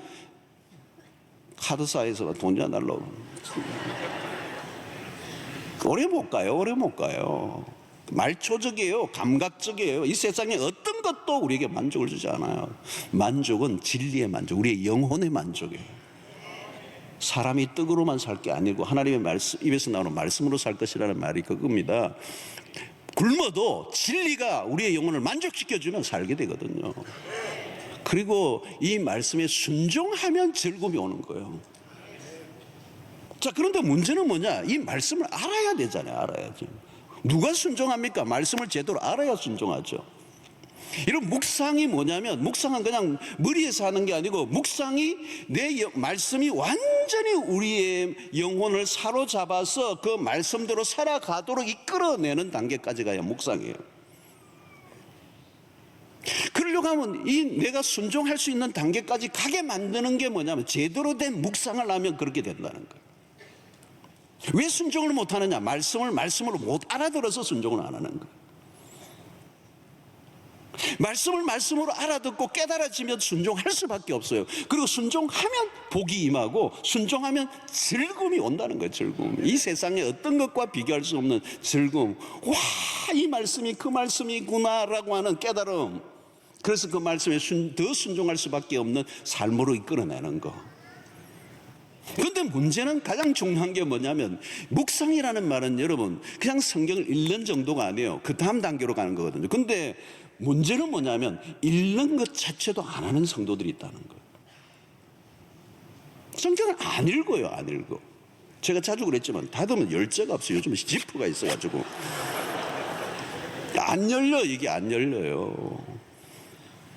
카드사에서 돈이나 날라오고 오래 못 가요. 말초적이에요. 감각적이에요. 이 세상에 어떤 것도 우리에게 만족을 주지 않아요. 만족은 진리의 만족, 우리의 영혼의 만족이에요. 사람이 떡으로만 살 게 아니고 하나님의 말씀, 입에서 나오는 말씀으로 살 것이라는 말이 그겁니다. 굶어도 진리가 우리의 영혼을 만족시켜주면 살게 되거든요. 그리고 이 말씀에 순종하면 즐거움이 오는 거예요. 자, 그런데 문제는 뭐냐? 이 말씀을 알아야 되잖아요. 알아야죠. 누가 순종합니까? 말씀을 제대로 알아야 순종하죠. 이런 묵상이 뭐냐면, 묵상은 그냥 머리에서 하는 게 아니고, 묵상이 말씀이 완전히 우리의 영혼을 사로잡아서 그 말씀대로 살아가도록 이끌어내는 단계까지 가야 묵상이에요. 그러려고 하면 내가 순종할 수 있는 단계까지 가게 만드는 게 뭐냐면, 제대로 된 묵상을 하면 그렇게 된다는 거예요. 왜 순종을 못하느냐? 말씀으로 못 알아들어서 순종을 안 하는 거예요. 말씀을 말씀으로 알아듣고 깨달아지면 순종할 수밖에 없어요. 그리고 순종하면 복이 임하고 순종하면 즐거움이 온다는 거예요. 즐거움. 이 세상에 어떤 것과 비교할 수 없는 즐거움. 와, 이 말씀이 그 말씀이구나라고 하는 깨달음. 그래서 그 말씀에 더 순종할 수밖에 없는 삶으로 이끌어내는 거. 그런데 문제는 가장 중요한 게 뭐냐면 묵상이라는 말은 여러분 그냥 성경을 읽는 정도가 아니에요. 그 다음 단계로 가는 거거든요. 근데 문제는 뭐냐면 읽는 것 자체도 안 하는 성도들이 있다는 거예요. 성경을 안 읽어요. 안 읽어. 제가 자주 그랬지만 닫으면 열쇠가 없어요. 요즘 지프가 있어가지고 안 열려. 이게 안 열려요.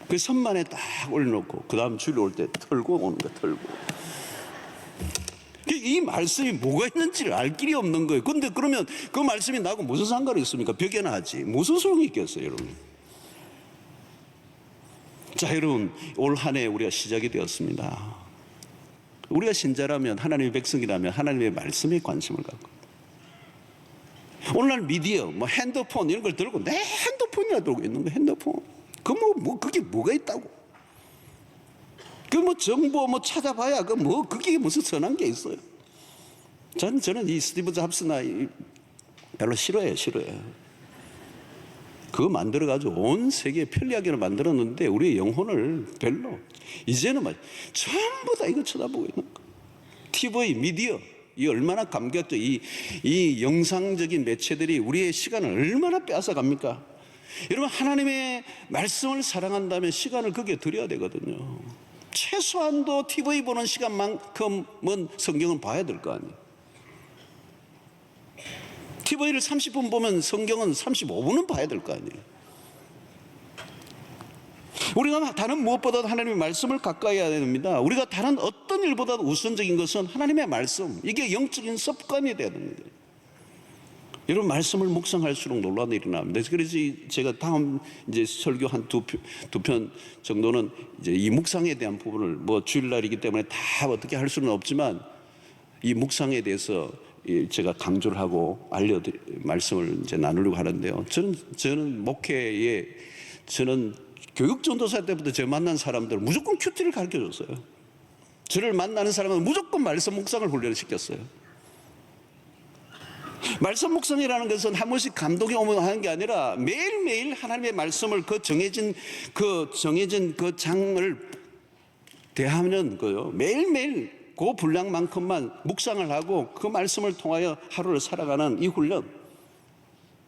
그 선만에 딱 올려놓고 그 다음 주일 올 때 털고 오는 거 털고. 이 말씀이 뭐가 있는지를 알 길이 없는 거예요. 근데 그러면 그 말씀이 나하고 무슨 상관이 있습니까? 벽에나 하지. 무슨 소용이 있겠어요, 여러분? 자, 여러분, 올 한 해 우리가 시작이 되었습니다. 우리가 신자라면, 하나님의 백성이라면 하나님의 말씀에 관심을 갖고, 오늘날 미디어, 뭐 핸드폰 이런 걸 들고 내 핸드폰이나 들고 있는 거, 핸드폰. 그게 뭐가 있다고? 그 정보 찾아봐야 그게 무슨 선한 게 있어요. 저는 이 스티브 잡스나 별로 싫어해요. 그거 만들어가지고 온 세계에 편리하게 만들었는데 우리의 영혼을 별로. 이제는 전부 다 이거 쳐다보고 있는 거. TV, 미디어, 이 얼마나 감격적, 이 영상적인 매체들이 우리의 시간을 얼마나 빼앗아갑니까? 여러분, 하나님의 말씀을 사랑한다면 시간을 거기에 들여야 되거든요. 최소한도 TV 보는 시간만큼은 성경은 봐야 될 거 아니에요. TV를 30분 보면 성경은 35분은 봐야 될 거 아니에요. 우리가 다른 무엇보다도 하나님의 말씀을 가까이 해야 됩니다. 우리가 다른 어떤 일보다도 우선적인 것은 하나님의 말씀. 이게 영적인 습관이 되어야 됩니다. 여러분, 말씀을 묵상할수록 놀라운 일이 납니다. 그래서 제가 다음 이제 설교 한 두 편 정도는 이제 이 묵상에 대한 부분을 주일날이기 때문에 다 어떻게 할 수는 없지만 이 묵상에 대해서 제가 강조를 하고 말씀을 이제 나누려고 하는데요. 저는 목회에 저는 교육 전도사 때부터 저 만난 사람들 무조건 큐티를 가르쳐 줬어요. 저를 만나는 사람은 무조건 말씀 묵상을 훈련을 시켰어요. 말씀 묵상이라는 것은 한 번씩 감동이 오면 하는 게 아니라 매일매일 하나님의 말씀을 정해진 그 장을 대하는 거요. 매일매일 그 분량만큼만 묵상을 하고 그 말씀을 통하여 하루를 살아가는 이 훈련.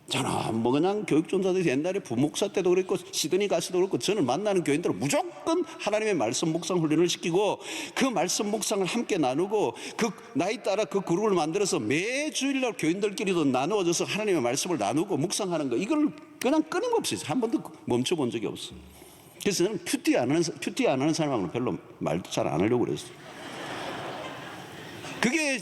저는 그냥 교육전도사들이 옛날에 부목사 때도 그랬고 시드니 가서도 그렇고 저는 만나는 교인들은 무조건 하나님의 말씀 묵상 훈련을 시키고 그 말씀 묵상을 함께 나누고 그 나이 따라 그 그룹을 만들어서 매 주일날 교인들끼리도 나누어져서 하나님의 말씀을 나누고 묵상하는 거, 이걸 그냥 끊임없이 한 번도 멈춰본 적이 없어요. 그래서 저는 큐티 안 하는 사람하고는 별로 말도 잘 안 하려고 그랬어요. 그게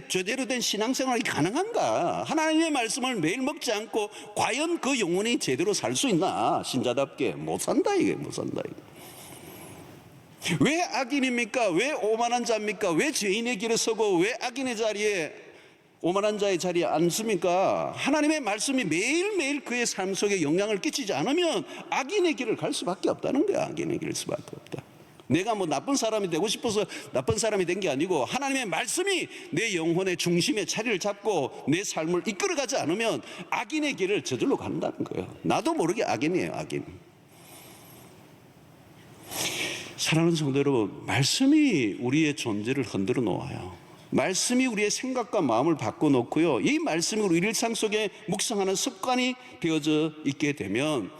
제대로 된 신앙생활이 가능한가? 하나님의 말씀을 매일 먹지 않고 과연 그 영혼이 제대로 살 수 있나? 신자답게 못 산다 이게. 왜 악인입니까? 왜 오만한 자입니까? 왜 죄인의 길에 서고 왜 악인의 자리에, 오만한 자의 자리에 앉습니까? 하나님의 말씀이 매일매일 그의 삶 속에 영향을 끼치지 않으면 악인의 길을 갈 수밖에 없다는 거야. 악인의 길을 수밖에 없다. 내가 나쁜 사람이 되고 싶어서 나쁜 사람이 된 게 아니고 하나님의 말씀이 내 영혼의 중심에 자리를 잡고 내 삶을 이끌어가지 않으면 악인의 길을 저절로 간다는 거예요. 나도 모르게 악인이에요. 악인. 사랑하는 성도 여러분, 말씀이 우리의 존재를 흔들어 놓아요. 말씀이 우리의 생각과 마음을 바꿔놓고요, 이 말씀이 우리 일상 속에 묵상하는 습관이 되어져 있게 되면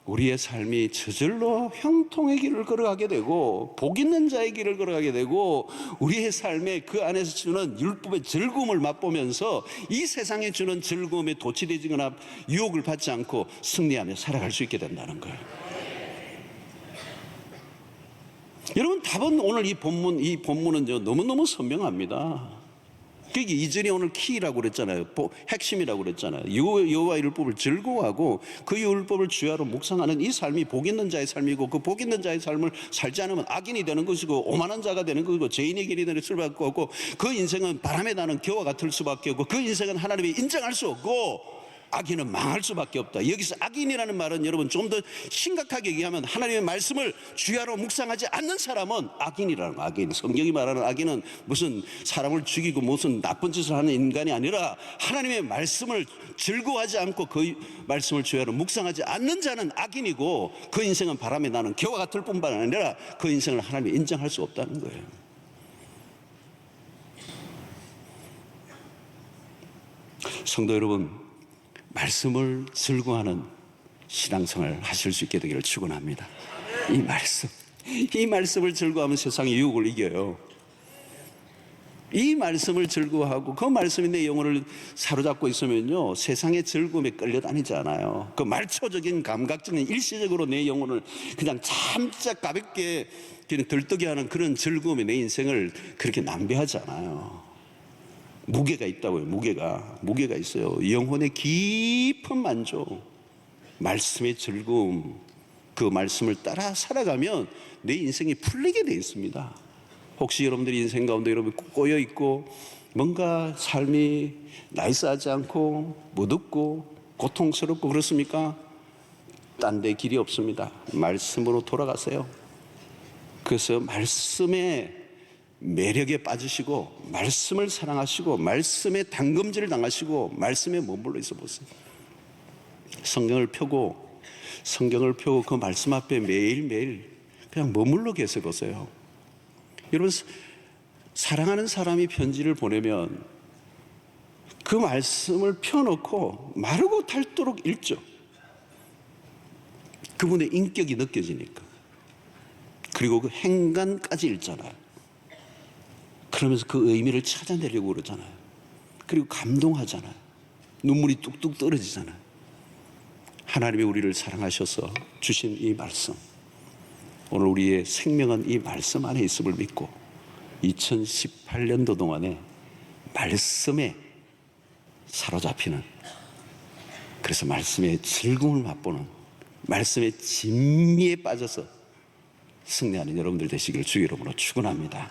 우리의 삶이 저절로 형통의 길을 걸어가게 되고 복 있는 자의 길을 걸어가게 되고 우리의 삶에 그 안에서 주는 율법의 즐거움을 맛보면서 이 세상에 주는 즐거움에 도취되거나 유혹을 받지 않고 승리하며 살아갈 수 있게 된다는 거예요. 여러분, 답은 오늘 이 본문은 너무너무 선명합니다. 그게 이전에 오늘 키라고 그랬잖아요. 핵심이라고 그랬잖아요. 여호와 율법을 즐거워하고 그 율법을 주야로 묵상하는 이 삶이 복 있는 자의 삶이고, 그 복 있는 자의 삶을 살지 않으면 악인이 되는 것이고 오만한 자가 되는 것이고 죄인의 길이 되는 수밖에 없고 그 인생은 바람에 나는 겨와 같을 수밖에 없고 그 인생은 하나님이 인정할 수 없고 악인은 망할 수밖에 없다. 여기서 악인이라는 말은 여러분 좀 더 심각하게 얘기하면 하나님의 말씀을 주야로 묵상하지 않는 사람은 악인이라는 거예요. 악인. 성경이 말하는 악인은 무슨 사람을 죽이고 무슨 나쁜 짓을 하는 인간이 아니라 하나님의 말씀을 즐거워하지 않고 그 말씀을 주야로 묵상하지 않는 자는 악인이고 그 인생은 바람에 나는 겨와 같을 뿐만 아니라 그 인생을 하나님이 인정할 수 없다는 거예요. 성도 여러분, 말씀을 즐거워하는 신앙생활을 하실 수 있게 되기를 축원합니다. 이 말씀을 즐거워하면 세상의 유혹을 이겨요. 이 말씀을 즐거워하고 그 말씀이 내 영혼을 사로잡고 있으면요, 세상의 즐거움에 끌려다니지 않아요. 그 말초적인 감각적인 일시적으로 내 영혼을 그냥 참자 가볍게 그냥 들뜨게 하는 그런 즐거움이 내 인생을 그렇게 낭비하지 않아요. 무게가 있다고요. 무게가 있어요. 영혼의 깊은 만족, 말씀의 즐거움, 그 말씀을 따라 살아가면 내 인생이 풀리게 돼 있습니다. 혹시 여러분들이 인생 가운데 여러분 꼬여 있고 뭔가 삶이 나이스하지 않고 무덥고 고통스럽고 그렇습니까? 딴 데 길이 없습니다. 말씀으로 돌아가세요. 그래서 말씀의 매력에 빠지시고 말씀을 사랑하시고 말씀에 담금질을 당하시고 말씀에 머물러 있어 보세요. 성경을 펴고 그 말씀 앞에 매일매일 그냥 머물러 계셔 보세요. 여러분, 사랑하는 사람이 편지를 보내면 그 말씀을 펴놓고 마르고 닳도록 읽죠. 그분의 인격이 느껴지니까. 그리고 그 행간까지 읽잖아요. 그러면서 그 의미를 찾아내려고 그러잖아요. 그리고 감동하잖아요. 눈물이 뚝뚝 떨어지잖아요. 하나님이 우리를 사랑하셔서 주신 이 말씀, 오늘 우리의 생명은 이 말씀 안에 있음을 믿고 2018년도 동안에 말씀에 사로잡히는, 그래서 말씀의 즐거움을 맛보는, 말씀의 진미에 빠져서 승리하는 여러분들 되시기를 주의 이름으로 축원합니다.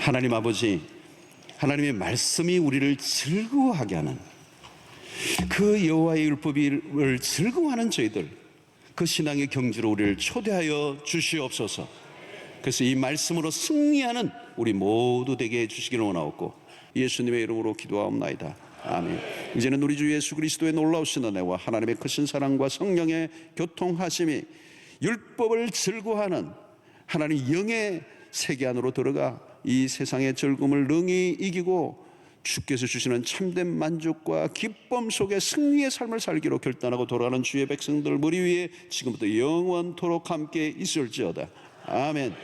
하나님 아버지, 하나님의 말씀이 우리를 즐거워하게 하는, 그 여호와의 율법을 즐거워하는 저희들, 그 신앙의 경주로 우리를 초대하여 주시옵소서. 그래서 이 말씀으로 승리하는 우리 모두 되게 해주시기를 원하옵고 예수님의 이름으로 기도하옵나이다. 아멘. 이제는 우리 주 예수 그리스도의 놀라우신 은혜와 하나님의 크신 사랑과 성령의 교통하심이 율법을 즐거워하는 하나님 영의 세계 안으로 들어가 이 세상의 즐거움을 능히 이기고 주께서 주시는 참된 만족과 기쁨 속에 승리의 삶을 살기로 결단하고 돌아가는 주의 백성들 머리 위에 지금부터 영원토록 함께 있을지어다. 아멘.